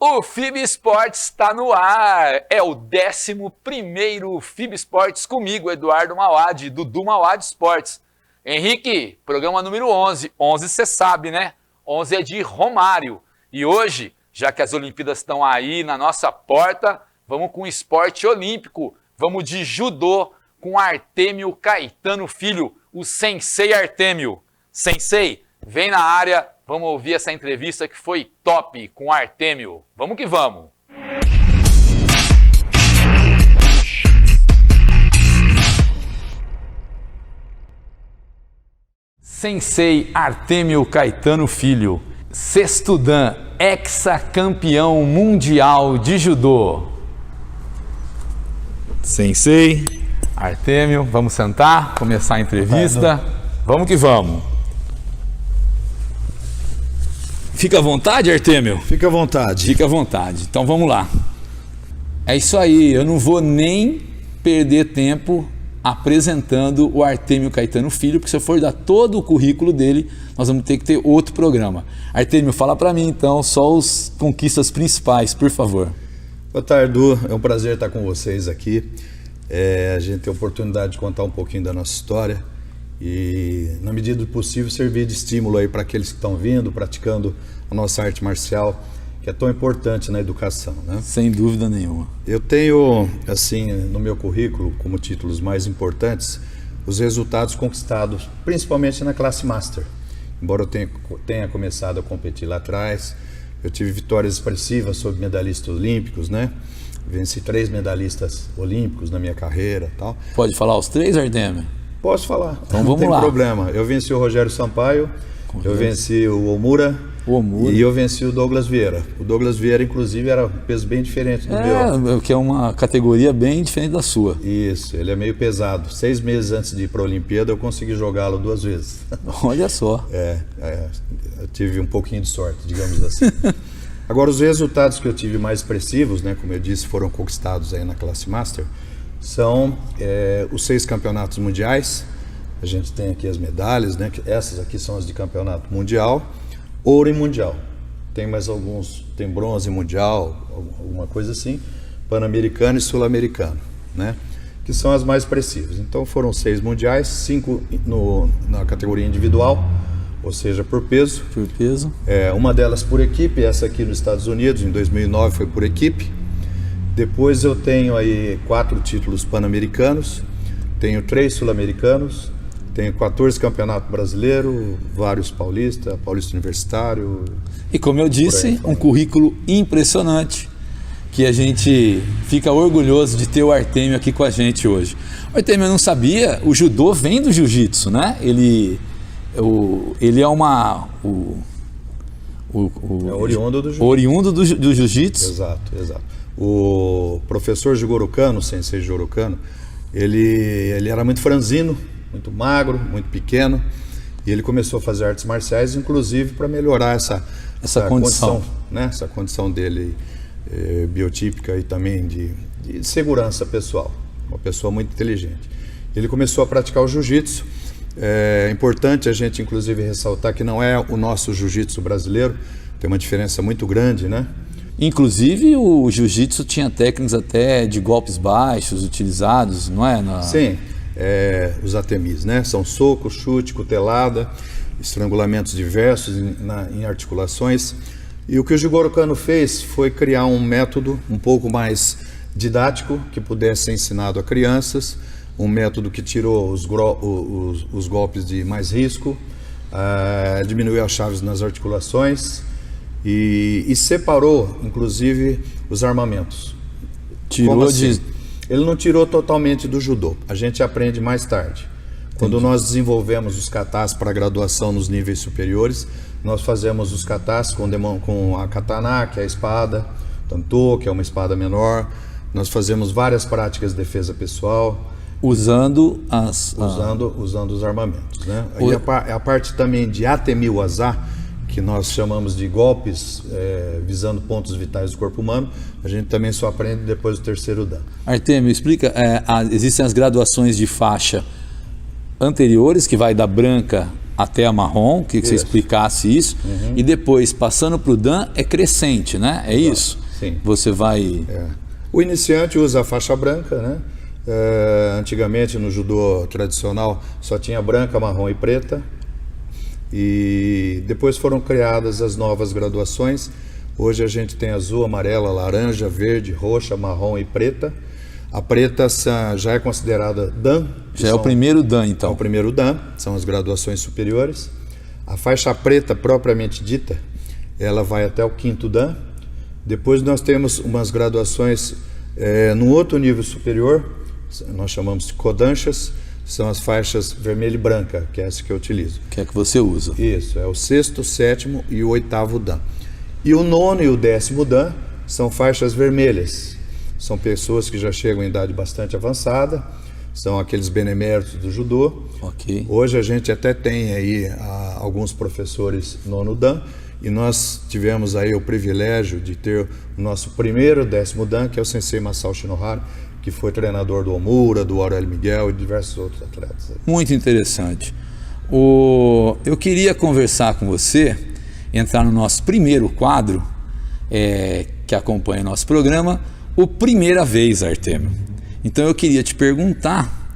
O FIB Esportes está no ar, é o 11º FIB Esportes comigo, Eduardo Mauad, Dudu Mauad Esportes. Henrique, programa número 11, 11 você sabe, né? 11 é de Romário. E hoje, já que as Olimpíadas estão aí na nossa porta, vamos com esporte olímpico, vamos de judô com Artêmio Caetano Filho, o Sensei Artêmio. Sensei, vem na área. Vamos ouvir essa entrevista que foi top com o Artêmio. Vamos que vamos! Sensei Artêmio Caetano Filho, sexto dan, hexacampeão mundial de judô. Sensei Artêmio, vamos sentar, começar a entrevista. Vamos que vamos! Fica à vontade, Artêmio? Fica à vontade. Fica à vontade. Então vamos lá. É isso aí, eu não vou nem perder tempo apresentando o Artêmio Caetano Filho, porque se eu for dar todo o currículo dele, nós vamos ter que ter outro programa. Artêmio, fala para mim então só as conquistas principais, por favor. Boa tarde, Edu. É um prazer estar com vocês aqui. A gente tem a oportunidade de contar um pouquinho da nossa história e, na medida do possível, servir de estímulo aí para aqueles que estão vindo, praticando a nossa arte marcial, que é tão importante na educação, né? Sem dúvida nenhuma. Eu tenho, assim, no meu currículo, como títulos mais importantes, os resultados conquistados, principalmente na classe Master. Embora eu tenha começado a competir lá atrás, eu tive vitórias expressivas sobre medalhistas olímpicos, né? Venci 3 medalhistas olímpicos na minha carreira e tal. Pode falar os 3, Artêmio? Posso falar, então, não tem lá. problema. Eu venci o Rogério Sampaio, eu venci o Omura e eu venci o Douglas Vieira. O Douglas Vieira, inclusive, era um peso bem diferente do meu. Que é uma categoria bem diferente da sua. Isso, ele é meio pesado. 6 meses antes de ir para a Olimpíada, eu consegui jogá-lo 2 vezes. Olha só. Eu tive um pouquinho de sorte, digamos assim. Agora, os resultados que eu tive mais expressivos, né, como eu disse, foram conquistados aí na classe Master, são os 6 campeonatos mundiais. A gente tem aqui as medalhas, né? Essas aqui são as de campeonato mundial, ouro em mundial. Tem mais alguns, tem bronze mundial, alguma coisa assim, pan-americano e sul-americano, né? Que são as mais expressivas. Então foram 6 mundiais, 5 na categoria individual, ou seja, por peso. Por peso. Uma delas por equipe, essa aqui nos Estados Unidos, em 2009 foi por equipe. Depois eu tenho aí 4 títulos pan-americanos, tenho 3 sul-americanos, tenho 14 campeonatos brasileiros, vários paulista universitário. E como eu disse, um currículo impressionante, que a gente fica orgulhoso de ter o Artêmio aqui com a gente hoje. O Artêmio, eu não sabia, o judô vem do jiu-jitsu, né? Ele é oriundo do jiu-jitsu. Oriundo do jiu-jitsu. Exato. O professor Jigoro Kano, o Sensei Jigoro Kano, ele era muito franzino, muito magro, muito pequeno, e ele começou a fazer artes marciais, inclusive para melhorar essa condição, né? Essa condição dele biotípica e também de segurança pessoal. Uma pessoa muito inteligente. Ele começou a praticar o jiu-jitsu. É importante a gente, inclusive, ressaltar que não é o nosso jiu-jitsu brasileiro, tem uma diferença muito grande, né? Inclusive o jiu-jitsu tinha técnicas até de golpes baixos utilizados, não é? Sim, os atemis, né? São soco, chute, cotelada, estrangulamentos diversos em articulações. E o que o Jigoro Kano fez foi criar um método um pouco mais didático, que pudesse ser ensinado a crianças, um método que tirou os golpes de mais risco, diminuiu as chaves nas articulações, e separou, inclusive, os armamentos. Ele não tirou totalmente do judô. A gente aprende mais tarde. Quando nós desenvolvemos os katas para graduação nos níveis superiores, nós fazemos os katas com a katana, que é a espada, tanto, que é uma espada menor. Nós fazemos várias práticas de defesa pessoal. Usando os armamentos, né? E a parte também de atemi waza, que nós chamamos de golpes visando pontos vitais do corpo humano, a gente também só aprende depois do 3º dan. Artêmio, explica, existem as graduações de faixa anteriores, que vai da branca até a marrom, queria que você explicasse isso. E depois, passando para o Dan, é crescente, né? É isso? Sim. Você vai... O iniciante usa a faixa branca, né? Antigamente no judô tradicional só tinha branca, marrom e preta. E depois foram criadas as novas graduações. Hoje a gente tem azul, amarela, laranja, verde, roxa, marrom e preta. A preta já é considerada Dan. Já é o primeiro Dan, É então. o primeiro Dan, são as graduações superiores. A faixa preta, propriamente dita, ela vai até o quinto Dan. Depois nós temos umas graduações no outro nível superior, nós chamamos de Kodanshas, são as faixas vermelha e branca, que é essa que eu utilizo. Que é que você usa. Isso, é o sexto, sétimo e o oitavo Dan. E o nono e o 10º Dan são faixas vermelhas. São pessoas que já chegam em idade bastante avançada, são aqueles beneméritos do judô. Ok. Hoje a gente até tem aí alguns professores nono Dan, e nós tivemos aí o privilégio de ter o nosso primeiro 10º Dan, que é o Sensei Masao Shinohara, que foi treinador do Omura, do Aurélio Miguel e diversos outros atletas. Muito interessante. Eu queria conversar com você, entrar no nosso primeiro quadro, que acompanha o nosso programa, o Primeira Vez, Artêmio. Então eu queria te perguntar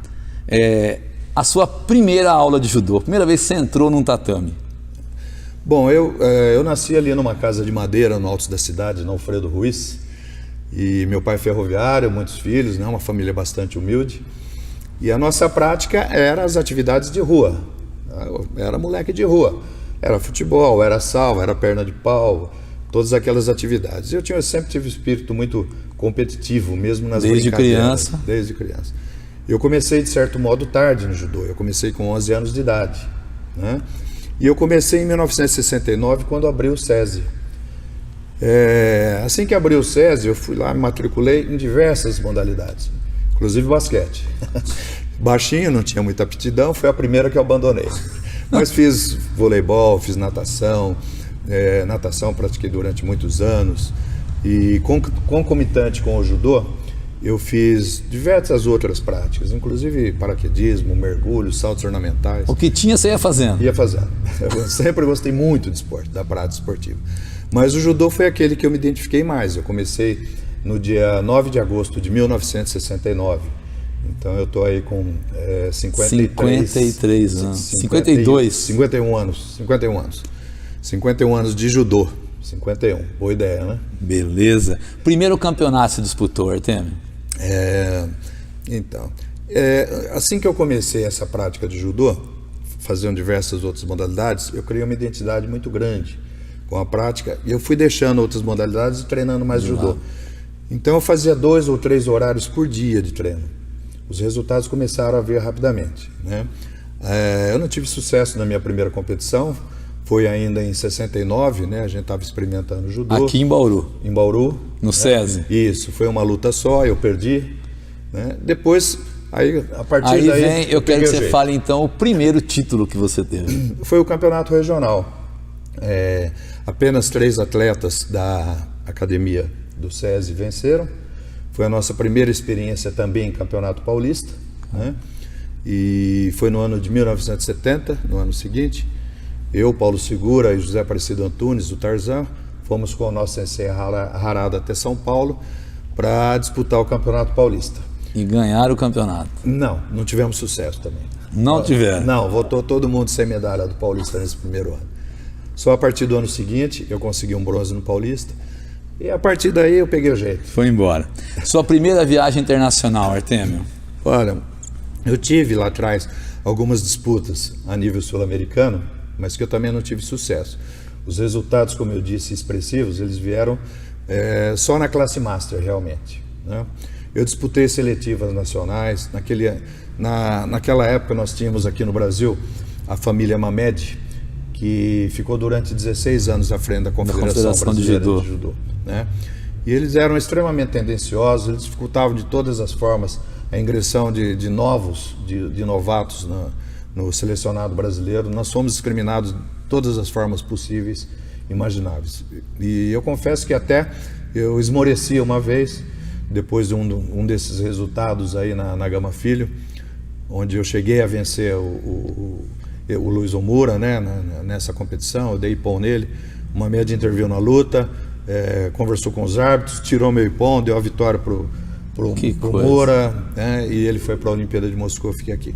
a sua primeira aula de judô, a primeira vez que você entrou num tatame. Bom, eu nasci ali numa casa de madeira no alto da cidade, na Alfredo Ruiz, e meu pai é ferroviário, muitos filhos, né, uma família bastante humilde, e a nossa prática era as atividades de rua. Eu era moleque de rua, era futebol, era salva, era perna de pau, todas aquelas atividades. Eu sempre tive um espírito muito competitivo, mesmo nas brincadeiras. Desde criança. Eu comecei, de certo modo, tarde no judô. Eu comecei com 11 anos de idade, né? E eu comecei em 1969, quando abriu o SESI. Assim que abriu o SESI, eu fui lá, me matriculei em diversas modalidades, inclusive basquete. Baixinho, não tinha muita aptidão, foi a primeira que eu abandonei. Mas fiz voleibol, fiz natação. Natação pratiquei durante muitos anos. E concomitante com o judô, eu fiz diversas outras práticas, inclusive paraquedismo, mergulho, saltos ornamentais. O que tinha, você ia fazendo? Ia fazendo. Eu sempre gostei muito de esporte, da prática esportiva. Mas o judô foi aquele que eu me identifiquei mais. Eu comecei no dia 9 de agosto de 1969. Então eu estou aí com 53 anos. 52? 51 anos. 51 anos de judô. 51. Boa ideia, né? Beleza. Primeiro campeonato se disputou, Artêmio? Então, assim que eu comecei essa prática de judô, fazendo diversas outras modalidades, eu criei uma identidade muito grande com a prática, e eu fui deixando outras modalidades e treinando mais judô. Então eu fazia 2 ou 3 horários por dia de treino. Os resultados começaram a vir rapidamente, né? Eu não tive sucesso na minha primeira competição, foi ainda em 69, né? A gente estava experimentando judô. Aqui em Bauru? Em Bauru. No SESI? Isso, foi uma luta só, eu perdi, né? Depois, a partir daí... Eu quero que você fale então o primeiro título que você teve. Foi o campeonato regional. Apenas 3 atletas da academia do SESI venceram. Foi a nossa primeira experiência também em campeonato paulista, né? E foi no ano de 1970, no ano seguinte. Eu, Paulo Segura e José Aparecido Antunes, do Tarzan, fomos com o nosso sensei Harada até São Paulo para disputar o Campeonato Paulista. E ganhar o campeonato? Não tivemos sucesso também. Não tiveram? Não, voltou todo mundo sem medalha do Paulista nesse primeiro ano. Só a partir do ano seguinte eu consegui um bronze no Paulista, e a partir daí eu peguei o jeito. Foi embora. Sua primeira viagem internacional, Artêmio? Olha, eu tive lá atrás algumas disputas a nível sul-americano, mas que eu também não tive sucesso. Os resultados, como eu disse, expressivos, eles vieram só na classe Master, realmente, né? Eu disputei seletivas nacionais. Naquela época nós tínhamos aqui no Brasil a família Mamed, que ficou durante 16 anos à frente da Confederação Brasileira de Judô, né? E eles eram extremamente tendenciosos, eles dificultavam de todas as formas a ingressão de novatos no selecionado brasileiro. Nós fomos discriminados de todas as formas possíveis e imagináveis. E eu confesso que até eu esmoreci uma vez, depois de um desses resultados aí na Gama Filho, onde eu cheguei a vencer o Luiz Omura, né, nessa competição, eu dei ipom nele, uma média interviu na luta, conversou com os árbitros, tirou meu ipom, deu a vitória pro Moura, né, e ele foi para a Olimpíada de Moscou, eu fiquei aqui.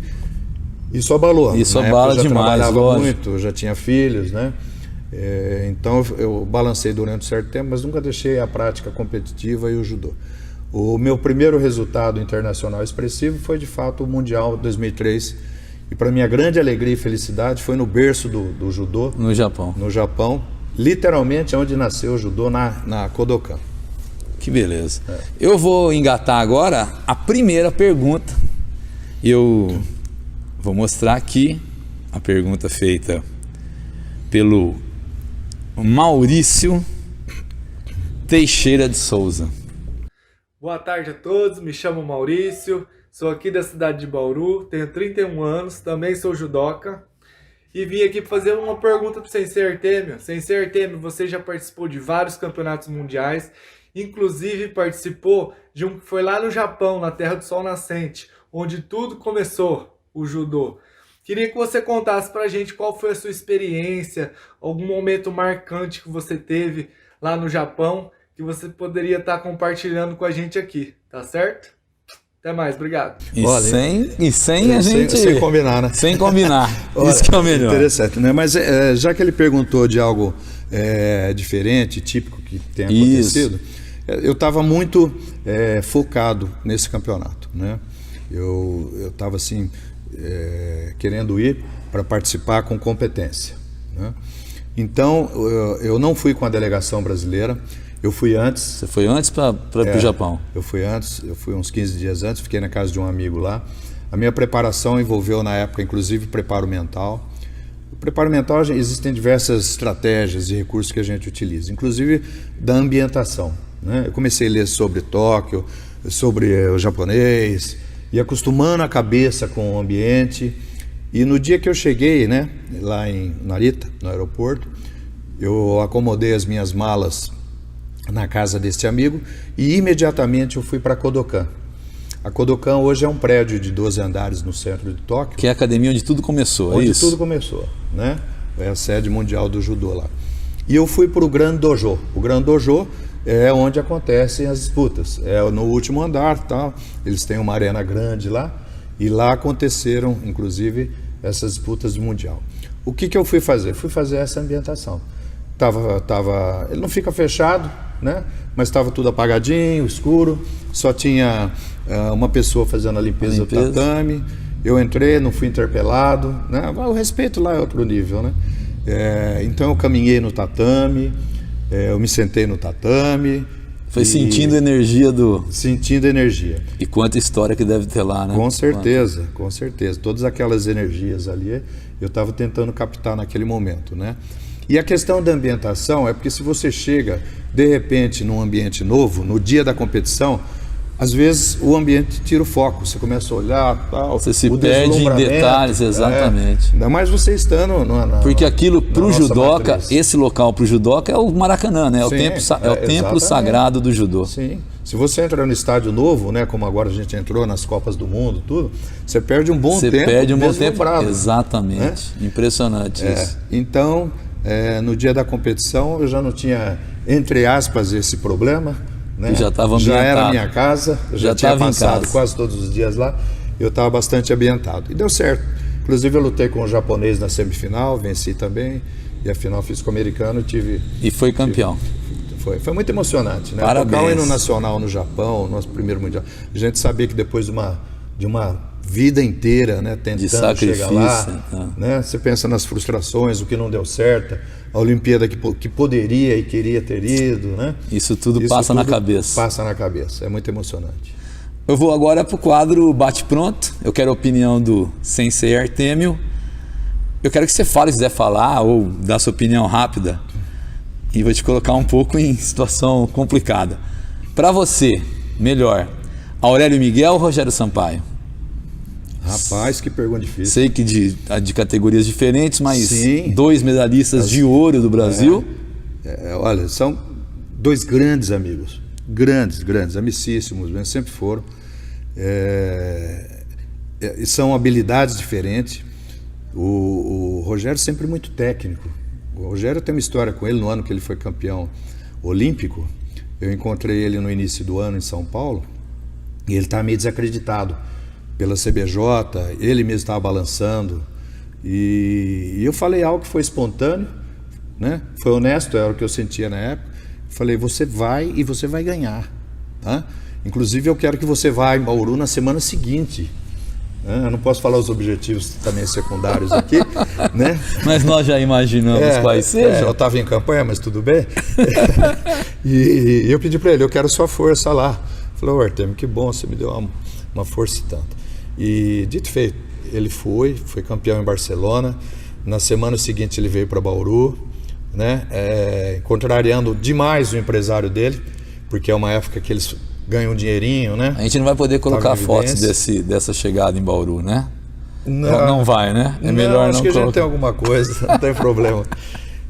Isso abalou. Isso abala demais, trabalhava lógico. muito, já tinha filhos, né? Então eu balancei durante um certo tempo, mas nunca deixei a prática competitiva e o judô. O meu primeiro resultado internacional expressivo foi de fato o Mundial 2003, e para minha grande alegria e felicidade foi no berço do judô. No Japão. No Japão, literalmente onde nasceu o judô, na Kodokan. Que beleza. Eu vou engatar agora a primeira pergunta. Eu vou mostrar aqui a pergunta feita pelo Maurício Teixeira de Souza. Boa tarde a todos, me chamo Maurício, sou aqui da cidade de Bauru, tenho 31 anos, também sou judoca e vim aqui fazer uma pergunta para o Sensei Artêmio. Sensei Artêmio, você já participou de vários campeonatos mundiais, inclusive participou de um que foi lá no Japão, na Terra do Sol Nascente, onde tudo começou, o judô. Queria que você contasse pra gente qual foi a sua experiência, algum momento marcante que você teve lá no Japão, que você poderia estar compartilhando com a gente aqui, tá certo? Até mais, obrigado. Sem a gente... Sem combinar, né? Sem combinar. Olha, isso que é o melhor. Interessante, né? Mas já que ele perguntou de algo diferente, típico que tem acontecido, eu estava muito focado nesse campeonato, né? Eu estava assim... querendo ir para participar com competência, né? Então eu não fui com a delegação brasileira, eu fui antes. Você foi antes para o Japão? Eu fui antes, eu fui uns 15 dias antes, fiquei na casa de um amigo lá. A minha preparação envolveu na época inclusive preparo mental. O preparo mental, existem diversas estratégias e recursos que a gente utiliza, inclusive da ambientação, né? Eu comecei a ler sobre Tóquio, sobre o japonês, e acostumando a cabeça com o ambiente. E no dia que eu cheguei, né, lá em Narita, no aeroporto, eu acomodei as minhas malas na casa desse amigo e imediatamente eu fui para Kodokan. A Kodokan hoje é um prédio de 12 andares no centro de Tóquio. Que é a academia onde tudo começou, onde é isso? Onde tudo começou, né? É a sede mundial do judô lá. E eu fui para o Grand Dojo. O Grand Dojo é onde acontecem as disputas. É no último andar, tal. Eles têm uma arena grande lá e lá aconteceram, inclusive, essas disputas do mundial. O que eu fui fazer? Fui fazer essa ambientação. Ele não fica fechado, né? Mas estava tudo apagadinho, escuro. Só tinha uma pessoa fazendo a limpeza do tatame. Eu entrei, não fui interpelado, né? O respeito lá é outro nível, né? Então eu caminhei no tatame. Eu me sentei no tatame. Foi sentindo a energia do... Sentindo a energia. E quanta história que deve ter lá, né? Com certeza, com certeza. Todas aquelas energias ali, eu estava tentando captar naquele momento, né? E a questão da ambientação é porque se você chega, de repente, num ambiente novo, no dia da competição, às vezes o ambiente tira o foco, você começa a olhar, tal, você se perde em detalhes, exatamente. Ainda mais você estando porque aquilo para o judoca, esse local para o judoca é o Maracanã, né? É o templo sagrado do judô. Sim. Se você entra no estádio novo, né, como agora a gente entrou nas Copas do Mundo, tudo, você perde um bom tempo. Você perde um bom tempo, bravo, exatamente. Né? Impressionante isso. Então, no dia da competição, eu já não tinha, entre aspas, esse problema. Né? Já era minha casa, eu já tinha passado quase todos os dias lá, eu estava bastante ambientado. E deu certo. Inclusive eu lutei com o japonês na semifinal, venci também, e a final fiz com o americano, E foi campeão. Foi muito emocionante, né? Parabéns. Tocar o hino nacional no Japão, nosso primeiro mundial. A gente sabia que depois de uma vida inteira, né, tentando chegar lá, né? Você pensa nas frustrações, o que não deu certo, a Olimpíada que poderia e queria ter ido, né? Isso tudo passa na cabeça. Passa na cabeça, é muito emocionante. Eu vou agora para o quadro Bate Pronto. Eu quero a opinião do Sensei Artêmio. Eu quero que você fale, se quiser falar, ou dar sua opinião rápida. E vou te colocar um pouco em situação complicada. Para você, melhor, Aurélio Miguel ou Rogério Sampaio? Rapaz, que pergunta difícil. Sei que de categorias diferentes, mas sim, 2 medalhistas de ouro do Brasil. Olha, são 2 grandes amigos. Grandes, amicíssimos, né? Sempre foram. São habilidades diferentes. O Rogério sempre muito técnico. O Rogério tem uma história com ele no ano que ele foi campeão olímpico. Eu encontrei ele no início do ano em São Paulo e ele estava meio desacreditado pela CBJ, ele mesmo estava balançando. E eu falei algo que foi espontâneo, né? Foi honesto, era o que eu sentia na época. Falei, você vai e você vai ganhar. Tá? Inclusive eu quero que você vá em Bauru na semana seguinte. Eu não posso falar os objetivos também secundários aqui, né? Mas nós já imaginamos quais sejam. Eu estava em campanha, mas tudo bem. E eu pedi para ele, eu quero sua força lá. Falei, Artemio, que bom, você me deu uma força e tanto. E dito e feito, ele foi campeão em Barcelona. Na semana seguinte ele veio para Bauru, né? Contrariando demais o empresário dele, porque é uma época que eles ganham um dinheirinho, né? A gente não vai poder colocar fotos dessa chegada em Bauru, né? Não vai, né? É melhor não acho que a gente colocar. tem alguma coisa, não tem problema.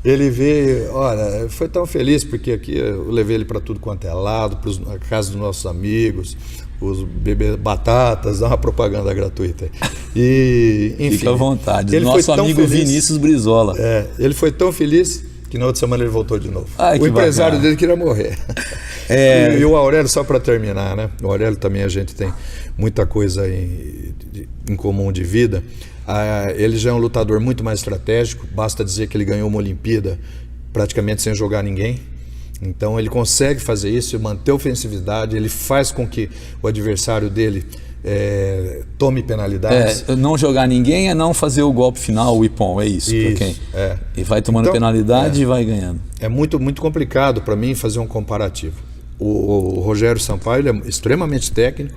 Ele veio, olha, foi tão feliz porque aqui eu levei ele para tudo quanto é lado, para a casa dos nossos amigos, os bebês batatas, dá uma propaganda gratuita. E, enfim, fica à vontade. Ele Nosso foi tão amigo feliz, Vinícius Brizola. Ele foi tão feliz que na outra semana ele voltou de novo. Ai, o empresário bacana. dele queria morrer. E o Aurélio, só para terminar, né? O Aurélio também a gente tem muita coisa em comum de vida. Ele já é um lutador muito mais estratégico, basta dizer que ele ganhou uma Olimpíada praticamente sem jogar ninguém. Então ele consegue fazer isso, manter a ofensividade, ele faz com que o adversário dele tome penalidades. Não jogar ninguém é não fazer o golpe final, o Ippon, é isso. Isso, quem? E vai tomando penalidade e vai ganhando. É muito, muito complicado para mim fazer um comparativo. O Rogério Sampaio ele é extremamente técnico,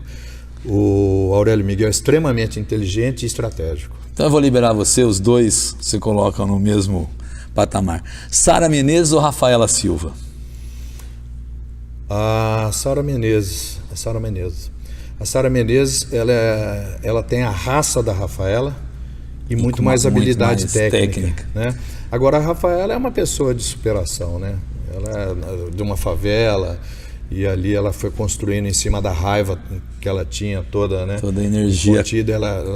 o Aurélio Miguel é extremamente inteligente e estratégico. Então eu vou liberar você, os dois se colocam no mesmo patamar. Sara Menezes ou Rafaela Silva? A Sara Menezes. A Sara Menezes, ela tem a raça da Rafaela e muito mais habilidade técnica, né? Agora a Rafaela é uma pessoa de superação, né? Ela é de uma favela e ali ela foi construindo em cima da raiva que ela tinha toda, né? Toda a energia contida, ela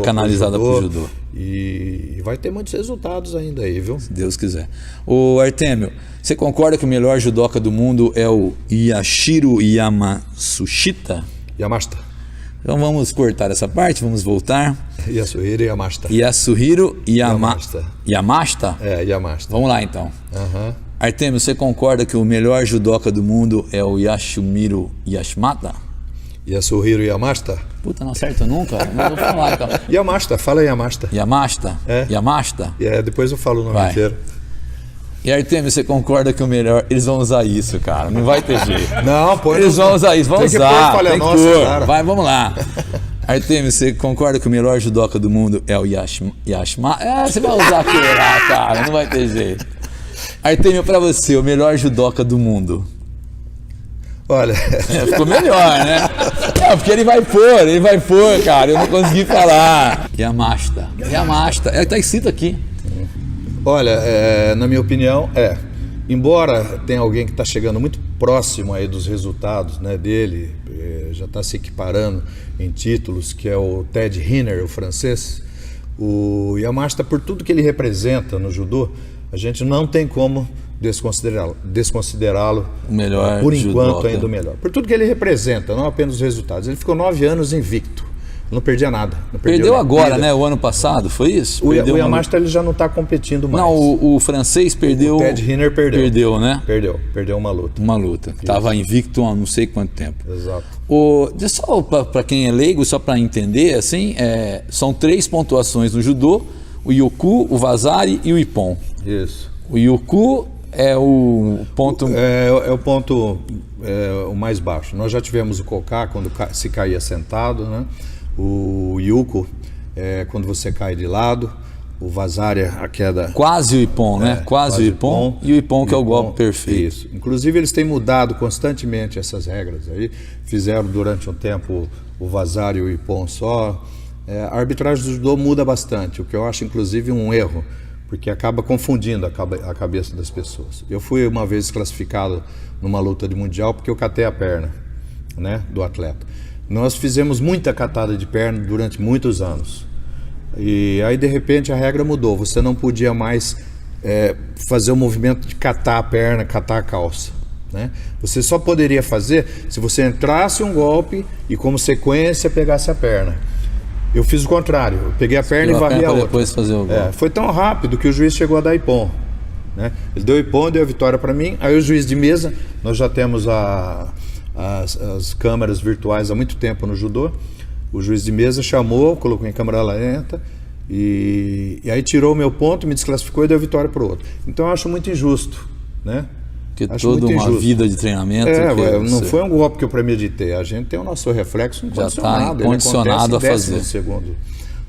canalizada para o judô. E vai ter muitos resultados ainda aí, viu? Se Deus quiser. Ô Artemio, você concorda que o melhor judoca do mundo é o Yashiro Yamashita? Yamashita. Então vamos cortar essa parte, vamos voltar. Yasuhiro Yamashita. Yasuhiro Yamashita. Yamashita? Yamashita. Vamos lá então. Uhum. Artemio, você concorda que o melhor judoca do mundo é o Yashimiro Yashimata? Yasuhiro Yamashita? Puta, não acerto nunca. Não vou falar então. Yamashita, fala Yamashita. Yamashita? Yamashita? Depois eu falo o nome inteiro. E Artemio, você concorda que o melhor... Eles vão usar isso, cara. Não vai ter jeito. Não, pô. Eles vão usar isso. Vão usar. Tem que pôr. Cara. Vai, vamos lá. Artemio, você concorda que o melhor judoca do mundo é o Yashimata? Você vai usar aquilo lá, cara. Não vai ter jeito. Artemio, pra você, o melhor judoca do mundo? Olha... ficou melhor, né? Porque ele vai pôr, cara. Eu não consegui falar. Yamashita. Tá escrito aqui. Olha, na minha opinião, embora tenha alguém que está chegando muito próximo aí dos resultados, né, dele, já está se equiparando em títulos, que é o Ted Riner, o francês, o Yamashita, por tudo que ele representa no judô, a gente não tem como desconsiderá-lo o melhor, por enquanto judoca. ainda o melhor. Por tudo que ele representa, não apenas os resultados. Ele ficou 9 anos invicto. Não perdia nada. Perdeu agora, né? O ano passado, foi isso? O Yamashita ele já não está competindo mais. Não, o francês perdeu... O Ted Riner perdeu. Perdeu, né? Perdeu uma luta. Estava invicto há não sei quanto tempo. Exato. Só para quem é leigo, só para entender, assim, são 3 pontuações no judô: o Yoku, o Vazari e o Ippon. Isso. O Yoku é o ponto... É o ponto o mais baixo. Nós já tivemos o Koka quando se caía sentado, né? O Yuko é quando você cai de lado. O Vazari, a queda... Quase o Ippon, né? Quase o Ippon. E o Ippon que é o golpe perfeito. Isso. Inclusive eles têm mudado constantemente essas regras aí. Fizeram durante um tempo o Vazari e o Ippon só. A arbitragem do judô muda bastante, o que eu acho inclusive um erro, porque acaba confundindo a cabeça das pessoas. Eu fui uma vez classificado numa luta de mundial porque eu catei a perna, né, do atleta. Nós fizemos muita catada de perna durante muitos anos. E aí, de repente, a regra mudou. Você não podia mais fazer o movimento de catar a perna, catar a calça, né? Você só poderia fazer se você entrasse um golpe e, como sequência, pegasse a perna. Eu fiz o contrário. Eu peguei a perna e varri a outra. Depois fazer o golpe. Foi tão rápido que o juiz chegou a dar ipom, né? Ele deu ipom, deu a vitória para mim. Aí o juiz de mesa, nós já temos as câmeras virtuais há muito tempo no judô. O juiz de mesa chamou, colocou em câmera lenta e aí tirou o meu ponto, me desclassificou e deu vitória para o outro. Então eu acho muito injusto, né? Porque toda uma vida de treinamento... não foi um golpe que eu premeditei. A gente tem o nosso reflexo já está condicionado a fazer. Segundo.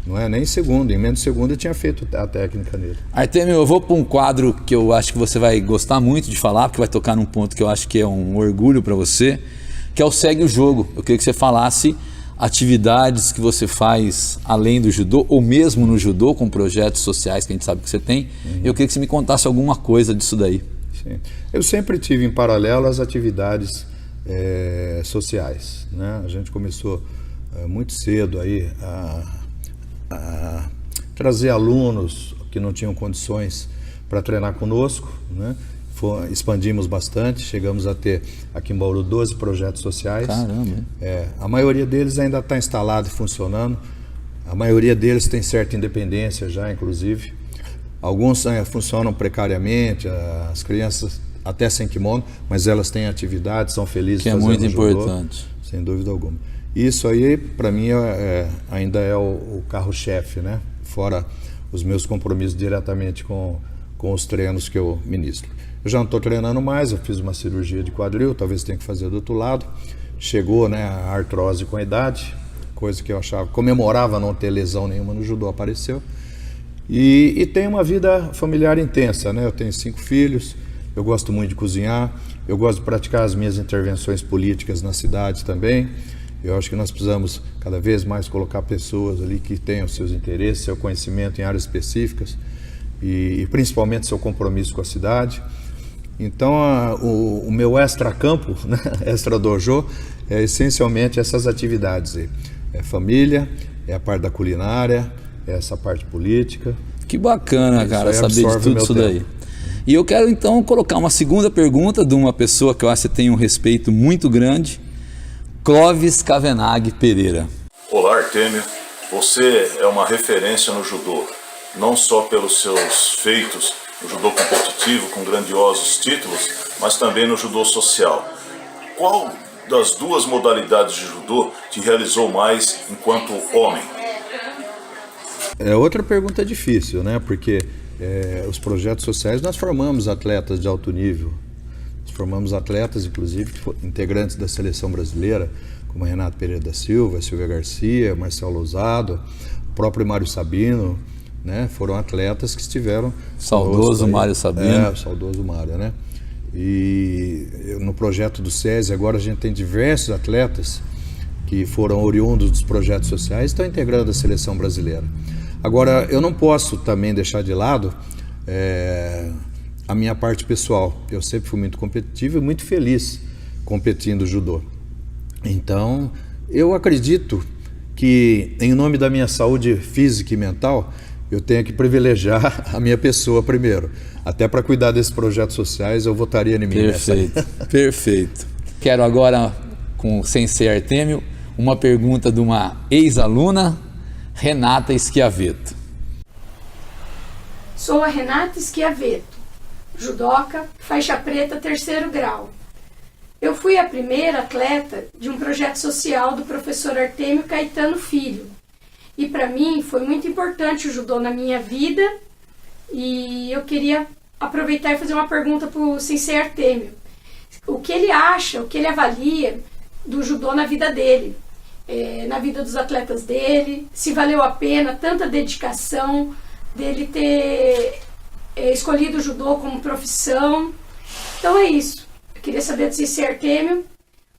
Não é nem segundo, em menos segundo eu tinha feito a técnica nele. Artêmio, eu vou para um quadro que eu acho que você vai gostar muito de falar, porque vai tocar num ponto que eu acho que é um orgulho para você, que é o Segue o Jogo. Eu queria que você falasse atividades que você faz além do judô, ou mesmo no judô, com projetos sociais que a gente sabe que você tem. Eu queria que você me contasse alguma coisa disso daí. Sim. Eu sempre tive em paralelo as atividades sociais, né? A gente começou muito cedo aí a trazer alunos que não tinham condições para treinar conosco, né? Expandimos bastante, chegamos a ter aqui em Bauru 12 projetos sociais. Caramba! A maioria deles ainda está instalado e funcionando, a maioria deles tem certa independência já, inclusive. Alguns funcionam precariamente, as crianças até sem kimono, mas elas têm atividade, são felizes que fazendo muito judô, importante. sem dúvida alguma. Isso aí, para mim, ainda é o carro-chefe, né? Fora os meus compromissos diretamente com os treinos que eu ministro. Eu já não estou treinando mais, eu fiz uma cirurgia de quadril, talvez tenha que fazer do outro lado. Chegou, né, a artrose com a idade, coisa que eu achava, comemorava não ter lesão nenhuma no judô, apareceu. E tenho uma vida familiar intensa, né? Eu tenho 5 filhos, eu gosto muito de cozinhar, eu gosto de praticar as minhas intervenções políticas na cidade também. Eu acho que nós precisamos cada vez mais colocar pessoas ali que tenham seus interesses, seu conhecimento em áreas específicas e principalmente seu compromisso com a cidade. Então o meu extra-campo, né? Extra-dojo, é essencialmente essas atividades aí. É família, é a parte da culinária, é essa parte política. Que bacana, cara, saber de tudo isso daí. E eu quero então colocar uma segunda pergunta de uma pessoa que eu acho que você tem um respeito muito grande, Clóvis Cavenaghi Pereira. Olá, Artêmio. Você é uma referência no judô, não só pelos seus feitos no judô competitivo, com grandiosos títulos, mas também no judô social. Qual das duas modalidades de judô te realizou mais enquanto homem? É outra pergunta difícil, né? Porque os projetos sociais nós formamos atletas de alto nível. Nós formamos atletas, inclusive, integrantes da seleção brasileira, como Renato Pereira da Silva, Silvia Garcia, Marcelo Lousado, o próprio Mário Sabino, né? Foram atletas que estiveram... Saudoso Mário Sabino. Saudoso Mário, né? E no projeto do SESI, agora a gente tem diversos atletas que foram oriundos dos projetos sociais e estão integrando a seleção brasileira. Agora, eu não posso também deixar de lado a minha parte pessoal. Eu sempre fui muito competitivo e muito feliz competindo judô. Então, eu acredito que, em nome da minha saúde física e mental, eu tenho que privilegiar a minha pessoa primeiro. Até para cuidar desses projetos sociais, eu votaria em mim. Perfeito, perfeito. Quero agora, com o Sensei Artêmio, uma pergunta de uma ex-aluna, Renata Schiavetto. Sou a Renata Schiavetto, judoca, faixa preta 3º grau. Eu fui a primeira atleta de um projeto social do professor Artêmio Caetano Filho. E para mim foi muito importante o judô na minha vida e eu queria aproveitar e fazer uma pergunta para o Sensei Artêmio. O que ele acha, o que ele avalia do judô na vida dele, na vida dos atletas dele, se valeu a pena tanta dedicação dele ter escolhido o judô como profissão. Então é isso. Eu queria saber do Sensei Artêmio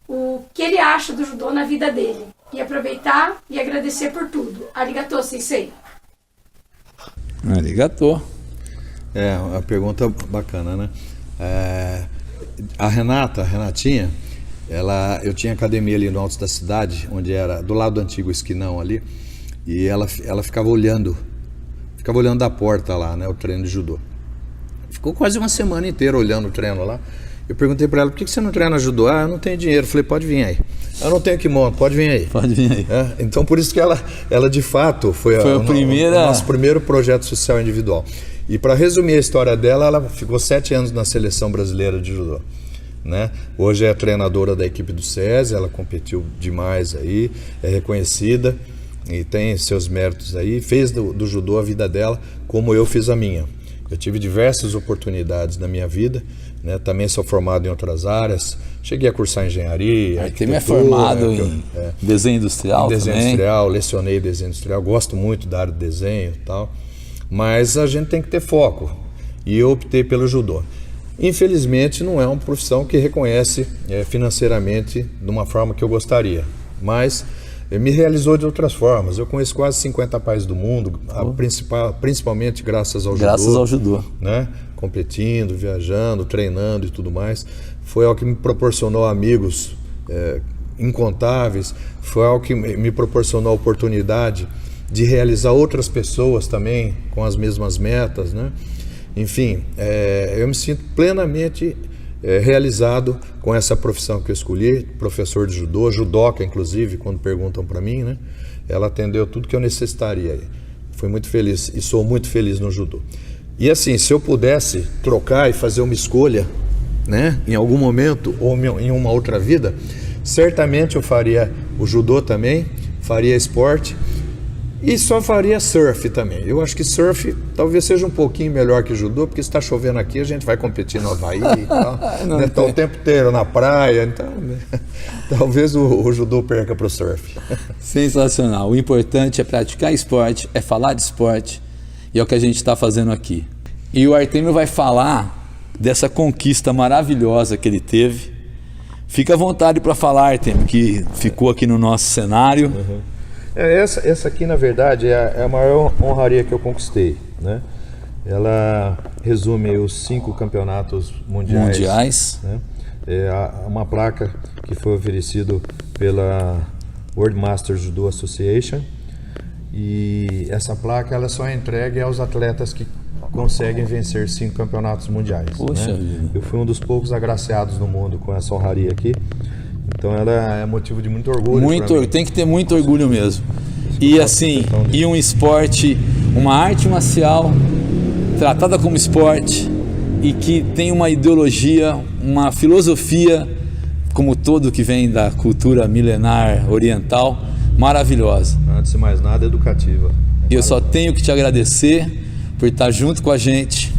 o que ele acha do judô na vida dele. E aproveitar e agradecer por tudo. Arigatô, Sensei. Arigatô. Uma pergunta bacana, né? A Renatinha, eu tinha academia ali no alto da cidade, onde era do lado do antigo esquinão ali, e ela ficava olhando da porta lá, né, o treino de judô. Ficou quase uma semana inteira olhando o treino lá. Eu perguntei para ela, por que você não treina judô? Ah, eu não tenho dinheiro. Eu falei, pode vir aí. Eu não tenho kimono, pode vir aí. Pode vir aí. Então por isso que ela de fato foi o nosso primeiro projeto social individual. E para resumir a história dela, ela ficou 7 anos na seleção brasileira de judô, né? Hoje é treinadora da equipe do SESI, ela competiu demais aí, é reconhecida e tem seus méritos aí. Fez do judô a vida dela como eu fiz a minha. Eu tive diversas oportunidades na minha vida, né? Também sou formado em outras áreas, cheguei a cursar engenharia, arquitetura. É formado em desenho industrial também. Desenho industrial, lecionei desenho industrial, gosto muito da área de desenho e tal, mas a gente tem que ter foco, e eu optei pelo judô. Infelizmente não é uma profissão que reconhece financeiramente de uma forma que eu gostaria, mas me realizou de outras formas. Eu conheço quase 50 países do mundo, principalmente graças ao judô. Graças ao judô. Né? Competindo, viajando, treinando e tudo mais. Foi algo que me proporcionou amigos incontáveis, foi algo que me proporcionou a oportunidade de realizar outras pessoas também com as mesmas metas, né? Enfim, eu me sinto plenamente realizado com essa profissão que eu escolhi, professor de judô, judoca inclusive, quando perguntam para mim, né? Ela atendeu tudo que eu necessitaria. Fui muito feliz e sou muito feliz no judô. E assim, se eu pudesse trocar e fazer uma escolha, né, em algum momento ou em uma outra vida, certamente eu faria o judô também, faria esporte e só faria surf também. Eu acho que surf talvez seja um pouquinho melhor que judô, porque se está chovendo aqui a gente vai competir no Havaí e tal, né? Tá o tempo inteiro na praia, então né? Talvez o judô perca para o surf. Sensacional. O importante é praticar esporte, é falar de esporte, e é o que a gente está fazendo aqui. E o Artêmio vai falar dessa conquista maravilhosa que ele teve. Fica à vontade para falar, Artêmio, que ficou aqui no nosso cenário. Uhum. Essa aqui, na verdade, é a maior honraria que eu conquistei, né? Ela resume os 5 campeonatos mundiais. Né? É uma placa que foi oferecido pela World Masters Judo Association, e essa placa ela só é entregue aos atletas que conseguem vencer 5 campeonatos mundiais. Poxa, né? Eu fui um dos poucos agraciados no mundo com essa honraria aqui. Então ela é motivo de muito orgulho. Tem que ter muito orgulho mesmo. E assim, e um esporte, uma arte marcial tratada como esporte e que tem uma ideologia, uma filosofia, como todo que vem da cultura milenar oriental, maravilhosa. Antes de mais nada, educativa. E eu só tenho que te agradecer por estar junto com a gente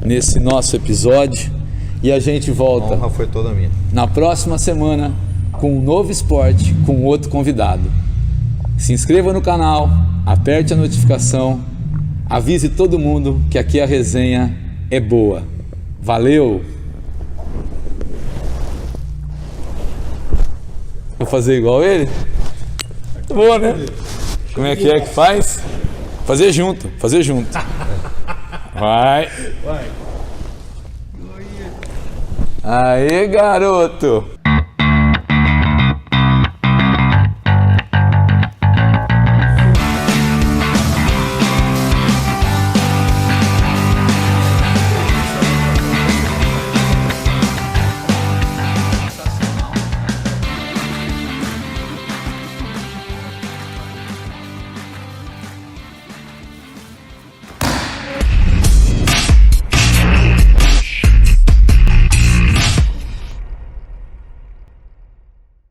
nesse nosso episódio, e a gente volta. A honra foi toda minha. Na próxima semana, com um novo esporte, com outro convidado. Se inscreva no canal, aperte a notificação, avise todo mundo que aqui a resenha é boa. Valeu! Vou fazer igual ele? Boa, né? Como é que faz? Fazer junto. Vai! Aê, garoto!